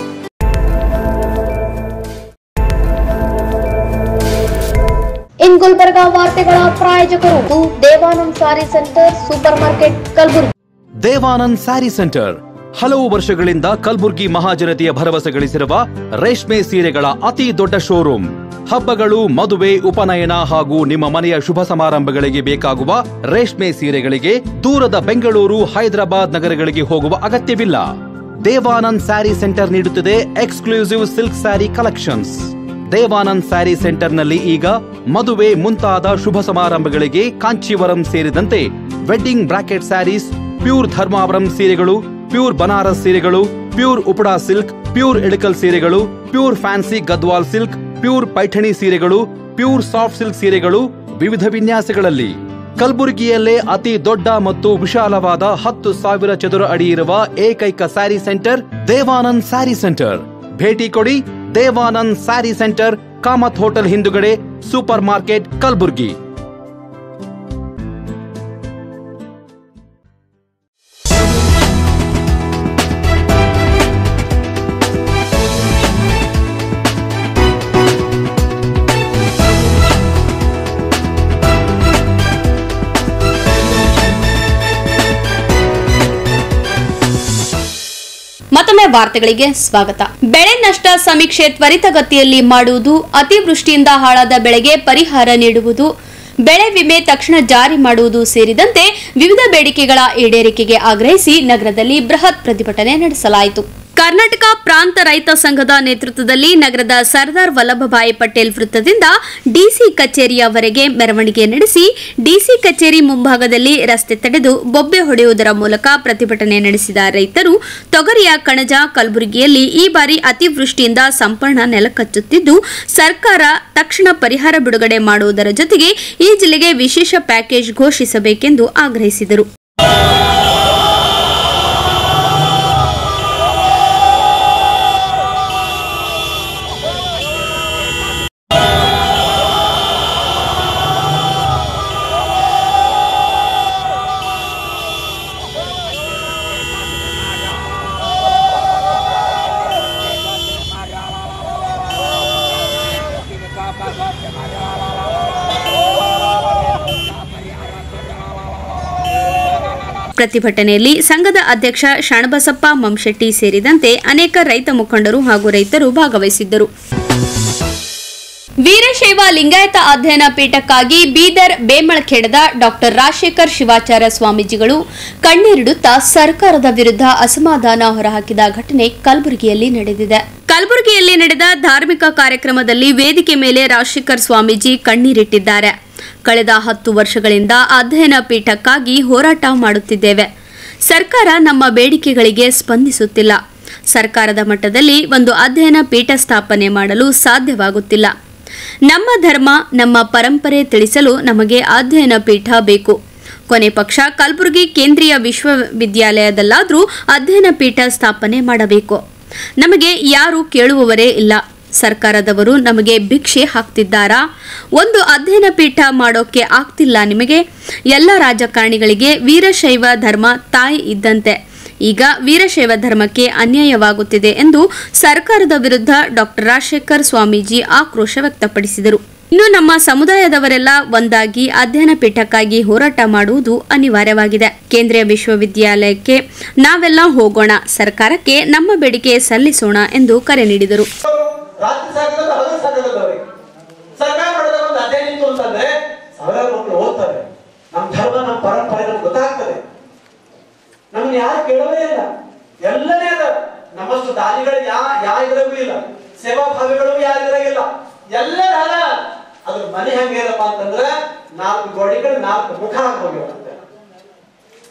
ಇನ್ ಗುಲ್ಬರ್ಗಾ ವಾರ್ತೆಗಳ ಪ್ರಾಯೋಜಕರು Devanand sari centre supermarket Kalaburagi. Devanand sari centre ಹಲವು ವರ್ಷಗಳಿಂದ ಕಲಬುರ್ಗಿ ಮಹಾಜನತೆಯ ಭರವಸೆ ಗಳಿಸಿರುವ ರೇಷ್ಮೆ ಸೀರೆಗಳ ಅತಿ ದೊಡ್ಡ ಶೋರೂಮ್. ಹಬ್ಬಗಳು, ಮದುವೆ, ಉಪನಯನ ಹಾಗೂ ನಿಮ್ಮ ಮನೆಯ ಶುಭ ಸಮಾರಂಭಗಳಿಗೆ ಬೇಕಾಗುವ ರೇಷ್ಮೆ ಸೀರೆಗಳಿಗೆ ದೂರದ ಬೆಂಗಳೂರು, ಹೈದರಾಬಾದ್ ನಗರಗಳಿಗೆ ಹೋಗುವ ಅಗತ್ಯವಿಲ್ಲ. ದೇವಾನಂದ್ ಸ್ಯಾರಿ ಸೆಂಟರ್ ನೀಡುತ್ತಿದೆ exclusive silk sari collections. Devanand sari ಸೆಂಟರ್ನಲ್ಲಿ ಈಗ ಮದುವೆ ಮುಂತಾದ ಶುಭ ಸಮಾರಂಭಗಳಿಗೆ ಕಾಂಚೀವರಂ ಸೇರಿದಂತೆ wedding brocade saris, pure Dharmavaram ಸೀರೆಗಳು, ಪ್ಯೂರ್ ಬನಾರಸ್ ಸೀರೆಗಳು, pure Uppada silk, pure Ilkal ಸೀರೆಗಳು, pure fancy Gadwal silk, pure Paithani ಸೀರೆಗಳು, ಪ್ಯೂರ್ ಸಾಫ್ಟ್ ಸಿಲ್ಕ್ ಸೀರೆಗಳು ವಿವಿಧ ವಿನ್ಯಾಸಗಳಲ್ಲಿ. ಕಲಬುರಗಿಯಲ್ಲೇ ಅತಿ ದೊಡ್ಡ ಮತ್ತು ವಿಶಾಲವಾದ 10,000 ಚದುರ ಅಡಿ ಇರುವ ಏಕೈಕ ಸ್ಯಾರಿ ಸೆಂಟರ್ ದೇವಾನಂದ್ ಸ್ಯಾರಿ ಸೆಂಟರ್. ಭೇಟಿ ಕೊಡಿ. ದೇವಾನಂದ್ ಸ್ಯಾರಿ ಸೆಂಟರ್, ಕಾಮತ್ ಹೋಟೆಲ್ ಹಿಂದುಗಡೆ, ಸೂಪರ್ ಮಾರ್ಕೆಟ್, ಕಲಬುರಗಿ. ಮತ್ತೊಮ್ಮೆ ವಾರ್ತೆಗಳಿಗೆ ಸ್ವಾಗತ. ಬೆಳೆ ನಷ್ಟ ಸಮೀಕ್ಷೆ ತ್ವರಿತಗತಿಯಲ್ಲಿ ಮಾಡುವುದು, ಅತಿವೃಷ್ಟಿಯಿಂದ ಹಾಳಾದ ಬೆಳೆಗೆ ಪರಿಹಾರ ನೀಡುವುದು, ಬೆಳೆ ವಿಮೆ ತಕ್ಷಣ ಜಾರಿ ಮಾಡುವುದು ಸೇರಿದಂತೆ ವಿವಿಧ ಬೇಡಿಕೆಗಳ ಈಡೇರಿಕೆಗೆ ಆಗ್ರಹಿಸಿ ನಗರದಲ್ಲಿ ಬೃಹತ್ ಪ್ರತಿಭಟನೆ ನಡೆಸಲಾಯಿತು. ಕರ್ನಾಟಕ ಪ್ರಾಂತ ರೈತ ಸಂಘದ ನೇತೃತ್ವದಲ್ಲಿ ನಗರದ ಸರ್ದಾರ್ ವಲ್ಲಭಭಾಯಿ ಪಟೇಲ್ ವೃತ್ತದಿಂದ ಡಿಸಿ ಕಚೇರಿಯವರೆಗೆ ಮೆರವಣಿಗೆ ನಡೆಸಿ ಡಿಸಿ ಕಚೇರಿ ಮುಂಭಾಗದಲ್ಲಿ ರಸ್ತೆ ತಡೆದು ಬೊಬ್ಬೆ ಹೊಡೆಯುವುದರ ಮೂಲಕ ಪ್ರತಿಭಟನೆ ನಡೆಸಿದ ರೈತರು ತೊಗರಿಯ ಕಣಜ ಕಲಬುರಗಿಯಲ್ಲಿ ಈ ಬಾರಿ ಅತಿವೃಷ್ಟಿಯಿಂದ ಸಂಪೂರ್ಣ ನೆಲಕಚ್ಚುತ್ತಿದ್ದು ಸರ್ಕಾರ ತಕ್ಷಣ ಪರಿಹಾರ ಬಿಡುಗಡೆ ಮಾಡುವುದರ ಜೊತೆಗೆ ಈ ಜಿಲ್ಲೆಗೆ ವಿಶೇಷ ಪ್ಯಾಕೇಜ್ ಘೋಷಿಸಬೇಕೆಂದು ಆಗ್ರಹಿಸಿದರು. ಪ್ರತಿಭಟನೆಯಲ್ಲಿ ಸಂಘದ ಅಧ್ಯಕ್ಷ ಶಣಬಸಪ್ಪ ಮಂಶೆಟ್ಟಿ ಸೇರಿದಂತೆ ಅನೇಕ ರೈತ ಮುಖಂಡರು ಹಾಗೂ ರೈತರು ಭಾಗವಹಿಸಿದ್ದರು. ವೀರಶೈವ ಲಿಂಗಾಯತ ಅಧ್ಯಯನ ಪೀಠಕ್ಕಾಗಿ ಬೀದರ್ ಬೇಮಳಖೇಡದ ಡಾಕ್ಟರ್ ರಾಜಶೇಖರ್ ಶಿವಾಚಾರ್ಯ ಸ್ವಾಮೀಜಿಗಳು ಕಣ್ಣೀರಿಡುತ್ತಾ ಸರ್ಕಾರದ ವಿರುದ್ಧ ಅಸಮಾಧಾನ ಹೊರಹಾಕಿದ ಘಟನೆ ಕಲಬುರಗಿಯಲ್ಲಿ ನಡೆದಿದೆ. ಕಲಬುರಗಿಯಲ್ಲಿ ನಡೆದ ಧಾರ್ಮಿಕ ಕಾರ್ಯಕ್ರಮದಲ್ಲಿ ವೇದಿಕೆ ಮೇಲೆ ರಾಜಶೇಖರ್ ಸ್ವಾಮೀಜಿ ಕಣ್ಣೀರಿಟ್ಟಿದ್ದಾರೆ. ಕಳೆದ 10 ವರ್ಷಗಳಿಂದ ಅಧ್ಯಯನ ಪೀಠಕ್ಕಾಗಿ ಹೋರಾಟ ಮಾಡುತ್ತಿದ್ದೇವೆ. ಸರ್ಕಾರ ನಮ್ಮ ಬೇಡಿಕೆಗಳಿಗೆ ಸ್ಪಂದಿಸುತ್ತಿಲ್ಲ. ಸರ್ಕಾರದ ಮಟ್ಟದಲ್ಲಿ ಒಂದು ಅಧ್ಯಯನ ಪೀಠ ಸ್ಥಾಪನೆ ಮಾಡಲು ಸಾಧ್ಯವಾಗುತ್ತಿಲ್ಲ. ನಮ್ಮ ಧರ್ಮ, ನಮ್ಮ ಪರಂಪರೆ ತಿಳಿಸಲು ನಮಗೆ ಅಧ್ಯಯನ ಪೀಠ ಬೇಕು. ಕೊನೆ ಪಕ್ಷ ಕಲಬುರಗಿ ಕೇಂದ್ರೀಯ ವಿಶ್ವವಿದ್ಯಾಲಯದಲ್ಲಾದರೂ ಅಧ್ಯಯನ ಪೀಠ ಸ್ಥಾಪನೆ ಮಾಡಬೇಕು. ನಮಗೆ ಯಾರು ಕೇಳುವವರೇ ಇಲ್ಲ. ಸರ್ಕಾರದವರು ನಮಗೆ ಭಿಕ್ಷೆ ಹಾಕ್ತಿದ್ದಾರಾ? ಒಂದು ಅಧ್ಯಯನ ಪೀಠ ಮಾಡೋಕೆ ಆಗ್ತಿಲ್ಲ ನಿಮಗೆ? ಎಲ್ಲ ರಾಜಕಾರಣಿಗಳಿಗೆ ವೀರಶೈವ ಧರ್ಮ ತಾಯಿ ಇದ್ದಂತೆ. ಈಗ ವೀರಶೈವ ಧರ್ಮಕ್ಕೆ ಅನ್ಯಾಯವಾಗುತ್ತಿದೆ ಎಂದು ಸರ್ಕಾರದ ವಿರುದ್ಧ ಡಾಕ್ಟರ್ ರಾಜಶೇಖರ್ ಸ್ವಾಮೀಜಿ ಆಕ್ರೋಶ ವ್ಯಕ್ತಪಡಿಸಿದರು. ಇನ್ನು ನಮ್ಮ ಸಮುದಾಯದವರೆಲ್ಲ ಒಂದಾಗಿ ಅಧ್ಯಯನ ಪೀಠಕ್ಕಾಗಿ ಹೋರಾಟ ಮಾಡುವುದು ಅನಿವಾರ್ಯವಾಗಿದೆ. ಕೇಂದ್ರೀಯ ವಿಶ್ವವಿದ್ಯಾಲಯಕ್ಕೆ ನಾವೆಲ್ಲ ಹೋಗೋಣ, ಸರ್ಕಾರಕ್ಕೆ ನಮ್ಮ ಬೇಡಿಕೆ ಸಲ್ಲಿಸೋಣ ಎಂದು ಕರೆ ನೀಡಿದರು. ರಾತ್ರಿ ಸಾಗದ ಹಗಲು ಸಾಗದವರಿಗೆ ಸರ್ಕಾರ ಮಾಡಿದ ಒಂದು ಅಧ್ಯಯನ ಇತ್ತು ಅಂತಂದ್ರೆ ಸಾವಿರಾರು ಮಕ್ಕಳು ಓದ್ತಾರೆ. ನಮ್ಮ ಧರ್ಮ, ನಮ್ಮ ಪರಂಪರೆ ನಮ್ಗೆ ಗೊತ್ತಾಗ್ತದೆ. ನಮ್ಮನ್ನ ಯಾರು ಕೇಳೋದೇ ಇಲ್ಲ. ಎಲ್ಲನೇ ಅದ. ನಮ್ಮಷ್ಟು ದಾನಿಗಳು ಇದ್ರಾಗೂ ಇಲ್ಲ, ಸೇವಾ ಭಾವಿಗಳು ಯಾರಿದ್ರಾಗಿಲ್ಲ. ಎಲ್ಲರ ಹಲ ಅದ್ರ ಮನೆ ಹೆಂಗಿರಪ್ಪ ಅಂತಂದ್ರೆ 4 ಗೋಡೆಗಳು 4 ಮುಖ ಆಗಿ ಹೋಗಿವಂತೆ.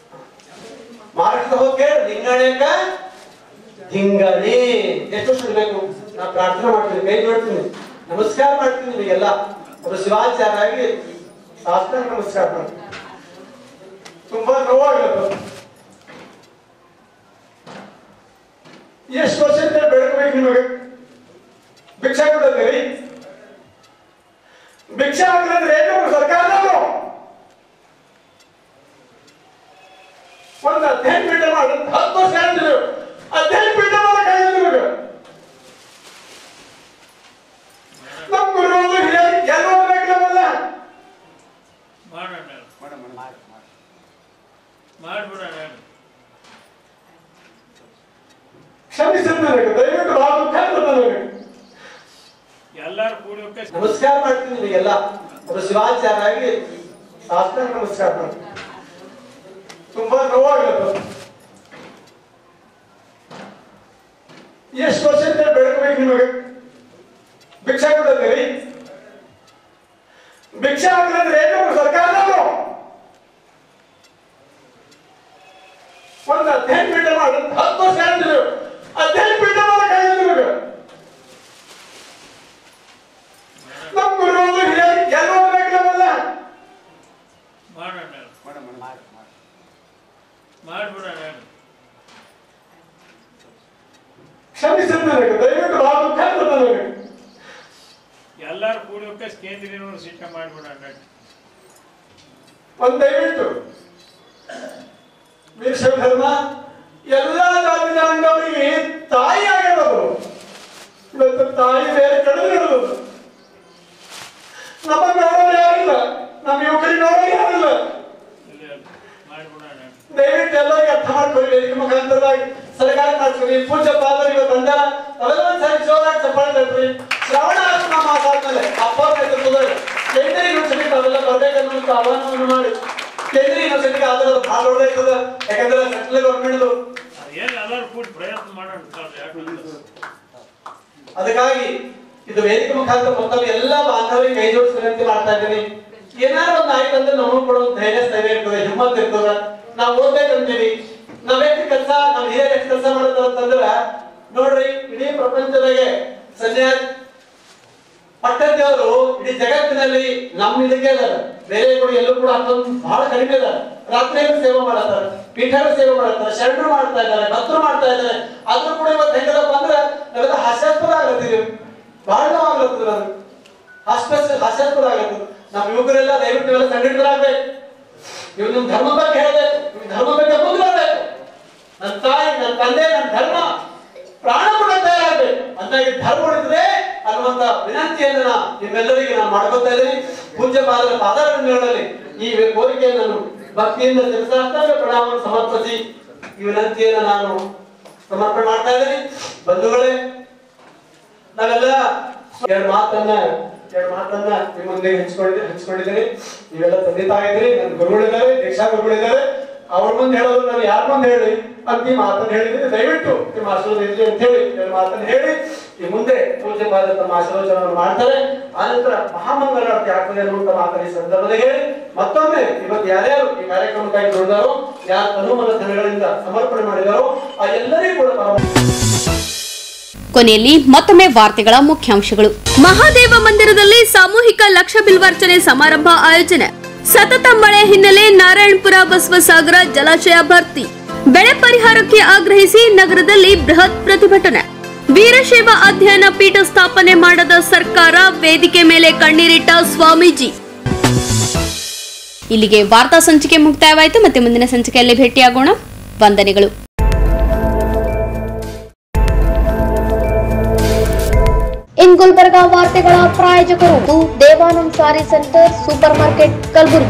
ಮಾರಾಟದ ಹೋಗಿ ಕೇಳಿ ಲಿಂಗಾಣಕ ಹಿಂಗಣಿ ಎಷ್ಟು ಇರಬೇಕು. ನಾ ಪ್ರಾರ್ಥನೆ ಮಾಡ್ತೀನಿ, ಕೈ ನೋಡ್ತೀನಿ, ನಮಸ್ಕಾರ ಮಾಡ್ತೀನಿ ನಿಮಗೆಲ್ಲ. ಒಬ್ಬ ಶಿವಾಚಾರ್ಯಾಗಿ ಶಾಸ್ತ್ರ ನಮಸ್ಕಾರ ಮಾಡ್ತೀನಿ. ತುಂಬಾ ನೋವಾಗ್ಲತ್ತು. ಎಷ್ಟು ವರ್ಷದಿಂದ ಬೆಳಕಬೇಕು ನಿಮಗೆ? ಭಿಕ್ಷಾ ಕೊಡೋದ್ರಿ? ಭಿಕ್ಷಾ ಹಾಕಿದ್ರೆ ಏನು ಸರ್ಕಾರದವರು ಒಂದು ಅಧ್ಯಯನ ಪೀಠ ಮಾಡಿ 10 ವರ್ಷ ಹೇಳಿದ್ರು. ಅಧ್ಯಯನ ಪೀಠ ಮಾಡೋಕ್ಕಾಗಿಲ್ಲ ನಿಮಗೆ. ನಮ್ಮ ಗುರುಗಳು ಎಲ್ಲ ಓದ್ಬೇಕಲ್ಲ. ಕ್ಷಮಿಸಿದ ನನಗೆ ದಯವಿಟ್ಟು ಬಹಳ ದುಃಖ ಆಗ್ತದೆ ನನಗೆ. ನಮಸ್ಕಾರ ಮಾಡ್ತೀನಿ ನಿಮಗೆಲ್ಲ. ಒಬ್ಬ ಶಿವಾಚಾರ್ಯಾಗಿ ಶಾಸ್ತ್ರ ನಮಸ್ಕಾರ ಮಾಡ್ತೀನಿ. ತುಂಬಾ ನೋವಾಗ್ಲತ್ತು. ಎಷ್ಟು ವರ್ಷದಿಂದ ಬೆಳಕಬೇಕು ನಿಮಗೆ? ಭಿಕ್ಷಾ ಕೊಡೋದ್ರಿ? ಭಿಕ್ಷಾ ಹಾಕಿದ್ರೆ ಏನು ಸರ್ಕಾರದವರು ಒಂದು ಅಧ್ಯಯನ ಪೀಠ ಮಾಡಿ 10 ವರ್ಷ ಹೇಳಿದ್ರು. ಅಧ್ಯಯನ ಪೀಠ ಮಾಡೋಕ್ಕಾಗಿಲ್ಲ ನಿಮಗೆ. ನಮ್ಮ ಗುರುಗಳು ಎಲ್ಲ ಓದ್ಬೇಕಲ್ಲ. ಕ್ಷಮಿಸಿದ ನನಗೆ ದಯವಿಟ್ಟು ಬಹಳ ದುಃಖ ಆಗ್ತದೆ ನನಗೆ. ಎಲ್ಲರೂ ಕೂಡಿ ಕೇಂದ್ರೀಯ ಯೂನಿವರ್ಸಿಟಿ ಮಾಡ್ಬಿಡೋಣ. ಒಂದು ದಯವಿಟ್ಟು ವೀರಶೈವ ಧರ್ಮ ಎಲ್ಲಾ ಜಾತಿ ಜನಾಂಗವರಿಗೆ ತಾಯಿ ಆಗಿರೋದು. ಇವತ್ತು ತಾಯಿ ಬೇರೆ ಕಡಿದು ನಮ್ಮ ನೋಡೋರು ಯಾರಿಲ್ಲ, ನಮ್ಮ ಯುವಕರಿಗೆ ನೋಡೋರು ಯಾರಿಲ್ಲ. ದಯವಿಟ್ಟು ಎಲ್ಲರಿಗೆ ಅರ್ಥ ಮಾಡ್ಕೊಳ್ಳಿ. ವೇದಿಕೆ ಮುಖಾಂತರವಾಗಿ ಸರ್ಕಾರ ಮಾಡ್ಕೊಳ್ಳಿ. ಪೂಜ್ಯ ಪಾದರು ಇವತ್ತು ಬಂದಾರ, ಅವೆಲ್ಲ ಒಂದ್ಸರಿ ಜೋರಾಗಿ ಚಪ್ಪಾಳೆ ತಟ್ರಿ. ಶ್ರವಣ ಮಾಸ ಆದ್ಮೇಲೆ ಅಪ್ಪ ನೇತೃತ್ವದಲ್ಲಿ ಕೇಂದ್ರೀಯ ಯೂನಿವರ್ಸಿಟಿ ತಾವೆಲ್ಲ ಬರ್ಬೇಕನ್ನುವಂತ ಆಹ್ವಾನವನ್ನು ಮಾಡಿ ಕೇಂದ್ರೀಯ ಯೂನಿವರ್ಸಿಟಿಗೆ ಆದ್ರೆ ಭಾಳ ಒಳ್ಳೆಯದ. ಯಾಕಂದ್ರೆ ಸೆಂಟ್ರಲ್ ಗೌರ್ಮೆಂಟ್ ಪ್ರಯತ್ನ ಮಾಡೋಣ. ಅದಕ್ಕಾಗಿ ಇದು ವೇದಿಕೆ ಮುಖಾಂತರ ಮತ್ತೊಮ್ಮೆ ಎಲ್ಲ ಬಾಂಧವರಿಗೆ ಕೈ ಜೋಡಿಸಿ ವಿನಂತಿ ಮಾಡ್ತಾ ಇದ್ದೀನಿ. ಏನಾದ್ರು ಒಂದು ಆಯ್ತು ಅಂದ್ರೆ ನಮಗೂ ಕೂಡ ಒಂದು ಧೈರ್ಯ ಸ್ಥೈರ್ಯ ಇರ್ತದೆ, ಹಿಮ್ಮತ್ ಇರ್ತದ. ನಾವು ಓದ್ಬೇಕಂತೀವಿ, ನಾವೆಷ್ಟು ಕೆಲಸ ನಾವು ಹಿರಿಯರು ಎಷ್ಟು ಕೆಲಸ ಮಾಡ್ತಾರ ಅಂತಂದ್ರ ನೋಡ್ರಿ, ಇಡೀ ಪ್ರಪಂಚದಾಗೆ ಸನ್ಯಾಸಿ ಪಟ್ಟದೇವರು ಇಡೀ ಜಗತ್ತಿನಲ್ಲಿ ನಮ್ಮ ಇದಕ್ಕೆ ಅದಾರ. ಬೇರೆ ಕೂಡ ಎಲ್ಲೂ ಕೂಡ ಅಷ್ಟೊಂದು ಬಹಳ ಕಡಿಮೆ ಅದಾರ. ರಾತ್ರಿಯಲ್ಲಿ ಸೇವೆ ಮಾಡತ್ತಾರ, ಪೀಠಗಳು ಸೇವೆ ಮಾಡತ್ತಾರ, ಶರಣರು ಮಾಡ್ತಾ ಇದ್ದಾರೆ, ಭಕ್ತರು ಮಾಡ್ತಾ ಇದ್ದಾರೆ. ಆದ್ರೂ ಕೂಡ ಇವತ್ತು ಹೆಂಗದಪ್ಪ ಅಂದ್ರೆ ನಾವೆಲ್ಲ ಹಾಸ್ಯಾಸ್ಪದ ಆಗತ್ತೀವಿ, ಬಹಳ ಆಗ್ಲತ್ತದ, ಹಾಸ್ಯಾಸ್ಪದ ಆಗತ್ತದ. ನಮ್ಮ ಯುವಕರೆಲ್ಲ ದಯವಿಟ್ಟು ಇವೆಲ್ಲ ಸಂಘಟಿತರಾಗ್ಬೇಕು. ನೀವು ನಿಮ್ ಧರ್ಮ ಬಗ್ಗೆ ಹೇಳ್ಬೇಕು, ನಿಮ್ ಧರ್ಮ ಬಗ್ಗೆ ಮುಂದೆ ಬರ್ಬೇಕು. ನನ್ನ ತಾಯಿ, ನನ್ನ ತಂದೆ, ನನ್ನ ಧರ್ಮ ಪ್ರಾಣ ಕೂಡ ತಯಾರಾಗಬೇಕು ಅಂತ ಧರ್ಮ ಉಳಿತದೆ ಅನ್ನುವಂತ ವಿನಂತಿಯನ್ನ ನಿಮ್ಮೆಲ್ಲರಿಗೆ ನಾನು ಮಾಡ್ಕೊತಾ ಇದ್ದೀನಿ. ಪೂಜ್ಯ ಪಾದಾರಗಳಲ್ಲಿ ಈ ಕೋರಿಕೆಯನ್ನು ನಾನು ಭಕ್ತಿಯಿಂದ ತಿಳಿಸಾಗ್ತವೆ ಪ್ರಣಾಮವನ್ನು ಸಮರ್ಪಿಸಿ ಈ ವಿನಂತಿಯನ್ನ ನಾನು ಸಮರ್ಪಣೆ ಮಾಡ್ತಾ ಇದ್ದೀನಿ. ಬಂಧುಗಳೇ, ನಾವೆಲ್ಲ ಎರಡು ಮಾತನ್ನ ನಿಮ್ಮ ಮುಂದೆ ಹಂಚ್ಕೊಂಡಿದ್ದೀನಿ. ನೀವೆಲ್ಲ ತಂದೆ ತಾಯಿದ್ರಿ, ನನ್ನ ಗುರುಗಳಿದ್ದಾರೆ, ದೀಕ್ಷಾ ಗುರುಗಳಿದ್ದಾರೆ. ಅವ್ರ ಮುಂದೆ ಹೇಳೋದು ನಾನು ಯಾರ ಮುಂದೆ ಹೇಳಿ ಅಂತ ಈ ಮಾತನ್ನು ಹೇಳಿದ್ದೀನಿ. ದಯವಿಟ್ಟು ನಿಮ್ಮ ಆಶೀರ್ವಾದ ಇರಲಿ ಅಂತ ಹೇಳಿ ಎರಡು ಮಾತನ್ನು ಹೇಳಿ ಈ ಮುಂದೆ ಪೂಜ್ಯಪಾದ ತಮ್ಮ ಆಶೀರ್ವಚನವನ್ನು ಮಾಡ್ತಾರೆ. ಆನಂತರ ಮಹಾಮಂಗಳಾರತಿ ಆಗ್ತದೆ ಅನ್ನುವಂತ ಮಾತನ್ನು ಈ ಸಂದರ್ಭದಲ್ಲಿ ಹೇಳಿ ಮತ್ತೊಮ್ಮೆ ಇವತ್ತು ಯಾರ್ಯಾರು ಈ ಕಾರ್ಯಕ್ರಮಕ್ಕಾಗಿ ದುಡಿದಾರೋ, ಯಾರು ತನುಮನ ಧನಗಳಿಂದ ಸಮರ್ಪಣೆ ಮಾಡಿದಾರೋ ಆ ಎಲ್ಲರಿಗೂ ಕೂಡ ಕೊನೆಯಲ್ಲಿ ಮತ್ತೊಮ್ಮೆ ವಾರ್ತೆಗಳ ಮುಖ್ಯಾಂಶಗಳು. ಮಹಾದೇವ ಮಂದಿರದಲ್ಲಿ ಸಾಮೂಹಿಕ ಲಕ್ಷ ಬಿಲ್ವಾರ್ಚನೆ ಸಮಾರಂಭ ಆಯೋಜನೆ. ಸತತ ಮಳೆ ಹಿನ್ನೆಲೆ ನಾರಾಯಣಪುರ ಬಸವಸಾಗರ ಜಲಾಶಯ ಭರ್ತಿ. ಬೆಳೆ ಪರಿಹಾರಕ್ಕೆ ಆಗ್ರಹಿಸಿ ನಗರದಲ್ಲಿ ಬೃಹತ್ ಪ್ರತಿಭಟನೆ. ವೀರಶೈವ ಅಧ್ಯಯನ ಪೀಠ ಸ್ಥಾಪನೆ ಮಾಡದ ಸರ್ಕಾರ, ವೇದಿಕೆ ಮೇಲೆ ಕಣ್ಣೀರಿಟ್ಟ ಸ್ವಾಮೀಜಿ. ಇಲ್ಲಿಗೆ ವಾರ್ತಾ ಸಂಚಿಕೆ ಮುಕ್ತಾಯವಾಯಿತು. ಮತ್ತೆ ಮುಂದಿನ ಸಂಚಿಕೆಯಲ್ಲಿ ಭೇಟಿಯಾಗೋಣ. ವಂದನೆಗಳು. ಇನ್ ಗುಲ್ಬರ್ಗಾ ವಾರ್ತೆಗಳ ಪ್ರಾಯೋಜಕರು Devanand sari centre supermarket Kalaburagi.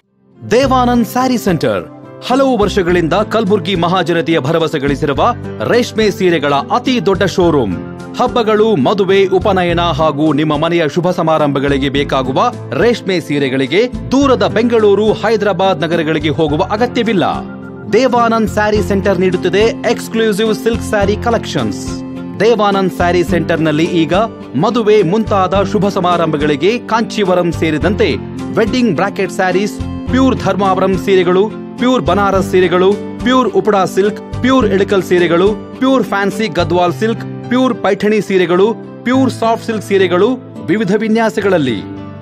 Devanand sari centre ಹಲವು ವರ್ಷಗಳಿಂದ ಕಲಬುರ್ಗಿ ಮಹಾಜನತೆಯ ಭರವಸೆ ಗಳಿಸಿರುವ ರೇಷ್ಮೆ ಸೀರೆಗಳ ಅತಿ ದೊಡ್ಡ ಶೋರೂಮ್. ಹಬ್ಬಗಳು, ಮದುವೆ, ಉಪನಯನ ಹಾಗೂ ನಿಮ್ಮ ಮನೆಯ ಶುಭ ಸಮಾರಂಭಗಳಿಗೆ ಬೇಕಾಗುವ ರೇಷ್ಮೆ ಸೀರೆಗಳಿಗೆ ದೂರದ ಬೆಂಗಳೂರು, ಹೈದರಾಬಾದ್ ನಗರಗಳಿಗೆ ಹೋಗುವ ಅಗತ್ಯವಿಲ್ಲ. ದೇವಾನಂದ್ ಸ್ಯಾರಿ ಸೆಂಟರ್ ನೀಡುತ್ತಿದೆ exclusive silk sari collections. Devanand sari ಸೆಂಟರ್ನಲ್ಲಿ ಈಗ ಮದುವೆ ಮುಂತಾದ ಶುಭ ಸಮಾರಂಭಗಳಿಗೆ ಕಾಂಚೀವರಂ ಸೇರಿದಂತೆ wedding brocade saris, pure Dharmavaram ಸೀರೆಗಳು, ಪ್ಯೂರ್ ಬನಾರಸ್ ಸೀರೆಗಳು, pure Uppada silk, pure Ilkal ಸೀರೆಗಳು, pure fancy Gadwal silk, pure Paithani ಸೀರೆಗಳು, ಪ್ಯೂರ್ ಸಾಫ್ಟ್ ಸಿಲ್ಕ್ ಸೀರೆಗಳು ವಿವಿಧ ವಿನ್ಯಾಸಗಳಲ್ಲಿ.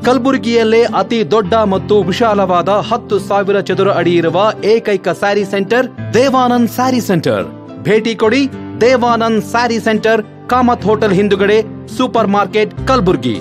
ಕಲಬುರಗಿಯಲ್ಲೇ ಅತಿ ದೊಡ್ಡ ಮತ್ತು ವಿಶಾಲವಾದ 10,000 ಚದುರ ಅಡಿ ಇರುವ ಏಕೈಕ ಸ್ಯಾರಿ ಸೆಂಟರ್ ದೇವಾನಂದ್ ಸ್ಯಾರಿ ಸೆಂಟರ್. ಭೇಟಿ ಕೊಡಿ. ದೇವಾನಂದ್ ಸ್ಯಾರಿ ಸೆಂಟರ್, ಕಾಮತ್ ಹೋಟೆಲ್ ಹಿಂದುಗಡೆ, ಸೂಪರ್ ಮಾರ್ಕೆಟ್, ಕಲಬುರಗಿ.